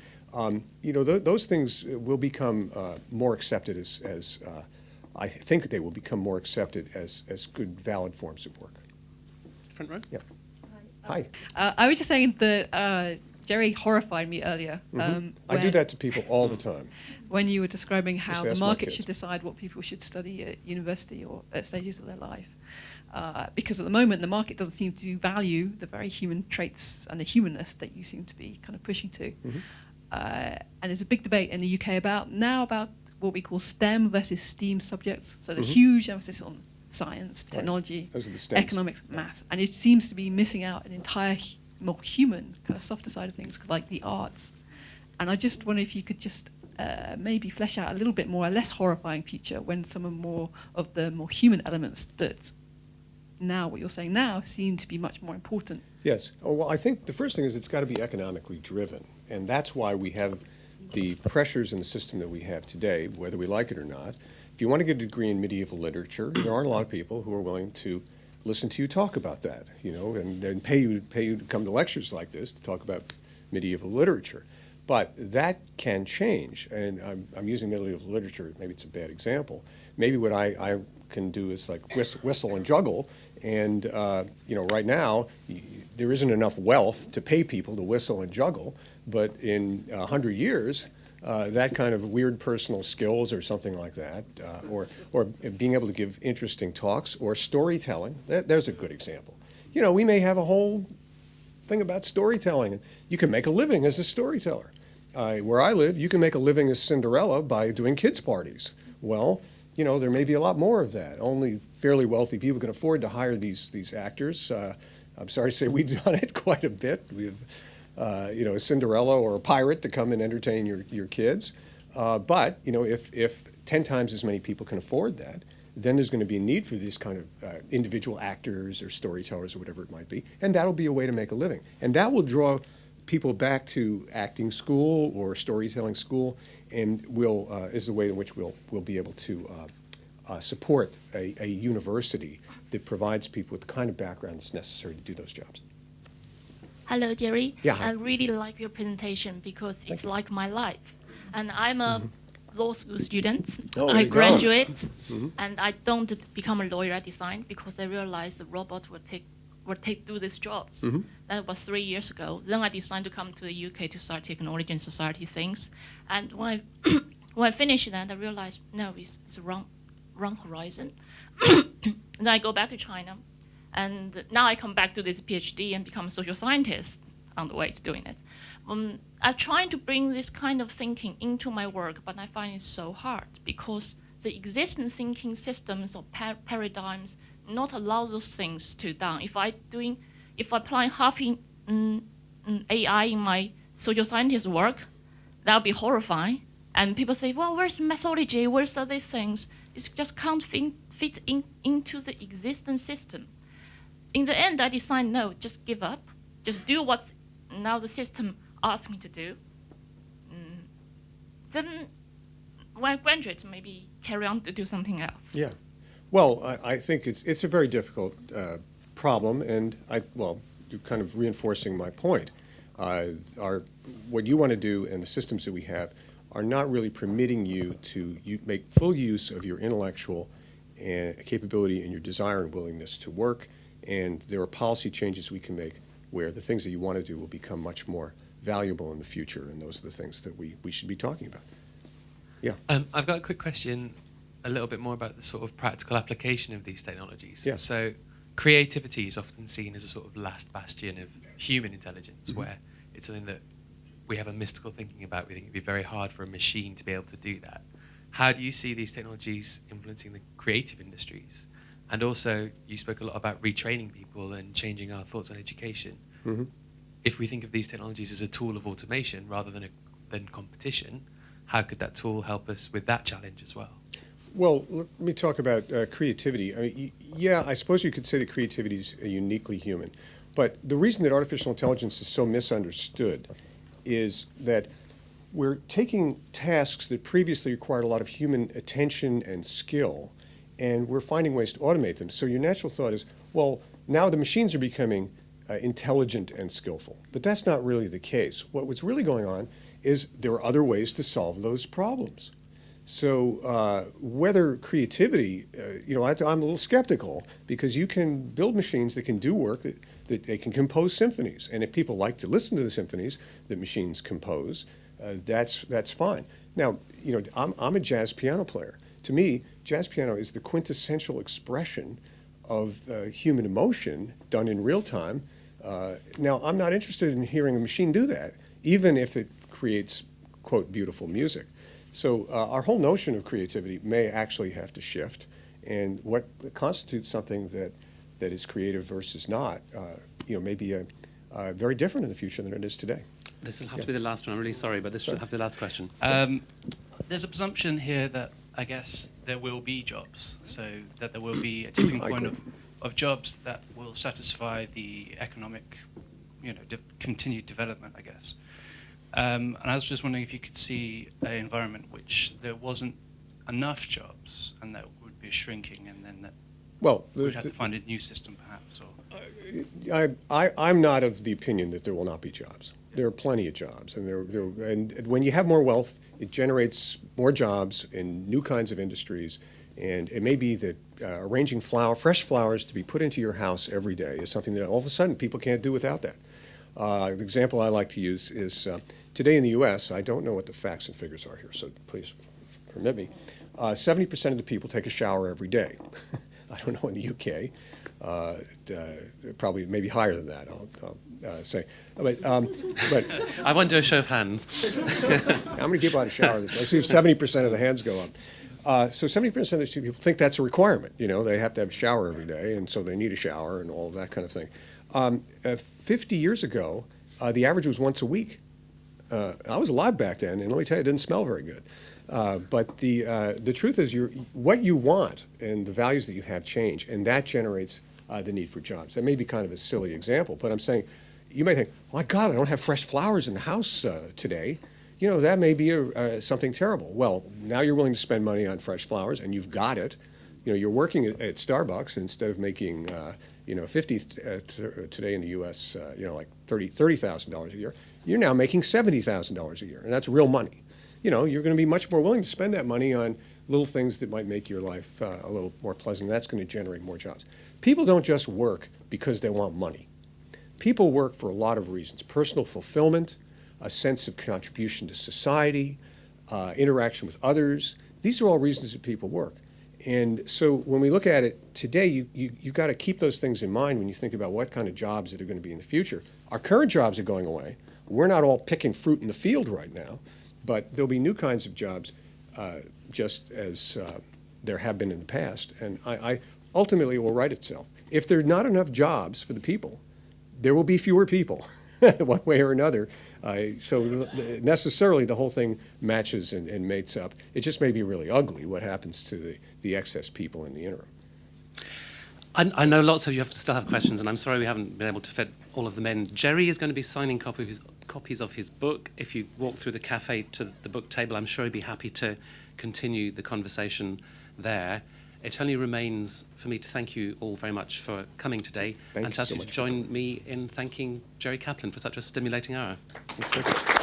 Those things will become more accepted as I think they will become more accepted as good, valid forms of work. Front row? Yeah. Hi. I was just saying that Jerry horrified me earlier. I do that to people all the time. When you were describing how Just the ask my market kids. should decide what people should study at university or at stages of their life. Because at the moment, the market doesn't seem to value the very human traits and the humanness that you seem to be kind of pushing to. And there's a big debate in the UK about what we call STEM versus STEAM subjects. So the huge emphasis on science, technology, Those are the STEMs. economics, maths. And it seems to be missing out an entire more human, kind of softer side of things, like the arts. And I just wonder if you could just maybe flesh out a little bit more, a less horrifying future when some of the more human elements that now, what you're saying now, seem to be much more important. Yes. Oh, well, I think the first thing is it's got to be economically driven. And that's why we have the pressures in the system that we have today, whether we like it or not. If you want to get a degree in medieval literature, there aren't a lot of people who are willing to listen to you talk about that, and pay you to come to lectures like this to talk about medieval literature. But that can change, and I'm using medieval literature, maybe it's a bad example. Maybe what I can do is like whistle and juggle, and right now there isn't enough wealth to pay people to whistle and juggle, but in 100 years, that kind of weird personal skills or something like that, or being able to give interesting talks or storytelling, there's a good example. We may have a whole thing about storytelling, and you can make a living as a storyteller. Where I live, you can make a living as Cinderella by doing kids' parties. Well, there may be a lot more of that. Only fairly wealthy people can afford to hire these actors. I'm sorry to say we've done it quite a bit. We've a Cinderella or a pirate to come and entertain your kids. But if 10 times as many people can afford that, then there's going to be a need for these kind of individual actors or storytellers or whatever it might be, and that'll be a way to make a living. And that will draw people back to acting school or storytelling school, and is the way in which we'll be able to support a university that provides people with the kind of background that's necessary to do those jobs. Hello, Jerry. Yeah, hi. I really like your presentation because it's like my life. And I'm a law school student. Oh, there I you go. graduate, and I don't become a lawyer at design because I realized the robot will do these jobs. That was 3 years ago. Then I decided to come to the UK to start technology and society things. And when I finished that, I realized, no, it's wrong horizon. Then I go back to China. And now I come back to this PhD and become a social scientist on the way to doing it. I'm trying to bring this kind of thinking into my work, but I find it so hard because the existing thinking systems or paradigms not allow those things to done. If apply half in AI in my social scientist work, that would be horrifying. And people say, well, where's methodology? Where's all these things? It just can't fit into the existing system. In the end, I decided, no, just give up. Just do what now the system asks me to do. Then when I graduate, maybe carry on to do something else. Yeah. Well, I think it's a very difficult problem, and you're kind of reinforcing my point. What you want to do and the systems that we have are not really permitting you to make full use of your intellectual capability and your desire and willingness to work. And there are policy changes we can make where the things that you want to do will become much more valuable in the future, and those are the things that we should be talking about. Yeah. I've got a quick question, a little bit more about the sort of practical application of these technologies. Yeah. So creativity is often seen as a sort of last bastion of human intelligence, where it's something that we have a mystical thinking about. We think it'd be very hard for a machine to be able to do that. How do you see these technologies influencing the creative industries? And also, you spoke a lot about retraining people and changing our thoughts on education. Mm-hmm. If we think of these technologies as a tool of automation rather than competition, how could that tool help us with that challenge as well? Well, let me talk about creativity. I mean, yeah, I suppose you could say that creativity is uniquely human. But the reason that artificial intelligence is so misunderstood is that we're taking tasks that previously required a lot of human attention and skill, and we're finding ways to automate them. So your natural thought is, well, now the machines are becoming intelligent and skillful. But that's not really the case. What's really going on is there are other ways to solve those problems. So whether creativity, I'm a little skeptical, because you can build machines that can do work, that they can compose symphonies. And if people like to listen to the symphonies that machines compose, that's fine. Now, I'm a jazz piano player. To me, jazz piano is the quintessential expression of human emotion done in real time. Now, I'm not interested in hearing a machine do that, even if it creates, quote, beautiful music. So our whole notion of creativity may actually have to shift, and what constitutes something that is creative versus not, may be very different in the future than it is today. This will have to be the last one. I'm really sorry, but this should have to be the last question. There's a presumption here that I guess there will be jobs, so that there will be a tipping point of jobs that will satisfy the economic, continued development, I guess. And I was just wondering if you could see an environment which there wasn't enough jobs and that would be shrinking, and then that we'd have to find a new system perhaps. Or I'm not of the opinion that there will not be jobs. There are plenty of jobs, and and when you have more wealth, it generates more jobs in new kinds of industries. And it may be that arranging fresh flowers to be put into your house every day is something that all of a sudden people can't do without that. The example I like to use is today in the U.S., I don't know what the facts and figures are here, so please permit me. 70% of the people take a shower every day. I don't know in the U.K. Probably maybe higher than that, I'll say. But I won't do a show of hands. How many people had a shower? I see if 70% of the hands go up. So 70% of these people think that's a requirement. They have to have a shower every day, and so they need a shower and all of that kind of thing. 50 years ago, the average was once a week. I was alive back then, and let me tell you, it didn't smell very good. But the truth is, what you want and the values that you have change, and that generates the need for jobs. That may be kind of a silly example, but I'm saying, you may think, my God, I don't have fresh flowers in the house today. That may be something terrible. Well, now you're willing to spend money on fresh flowers, and you've got it. You're working at Starbucks, and instead of making 50 today in the U.S., like $30,000 a year, you're now making $70,000 a year, and that's real money. You're going to be much more willing to spend that money on little things that might make your life a little more pleasant. That's going to generate more jobs. People don't just work because they want money. People work for a lot of reasons: personal fulfillment, a sense of contribution to society, interaction with others. These are all reasons that people work. And so when we look at it today, you've got to keep those things in mind when you think about what kind of jobs that are going to be in the future. Our current jobs are going away. We're not all picking fruit in the field right now, but there'll be new kinds of jobs just as there have been in the past. And I ultimately, it will right itself. If there are not enough jobs for the people, there will be fewer people. One way or another. So necessarily the whole thing matches and mates up. It just may be really ugly what happens to the excess people in the interim. I know lots of you still have questions, and I'm sorry we haven't been able to fit all of them in. Jerry is going to be signing copies of his book. If you walk through the cafe to the book table, I'm sure he'd be happy to continue the conversation there. It only remains for me to thank you all very much for coming today, and to ask you to join me in thanking Jerry Kaplan for such a stimulating hour. Thank you.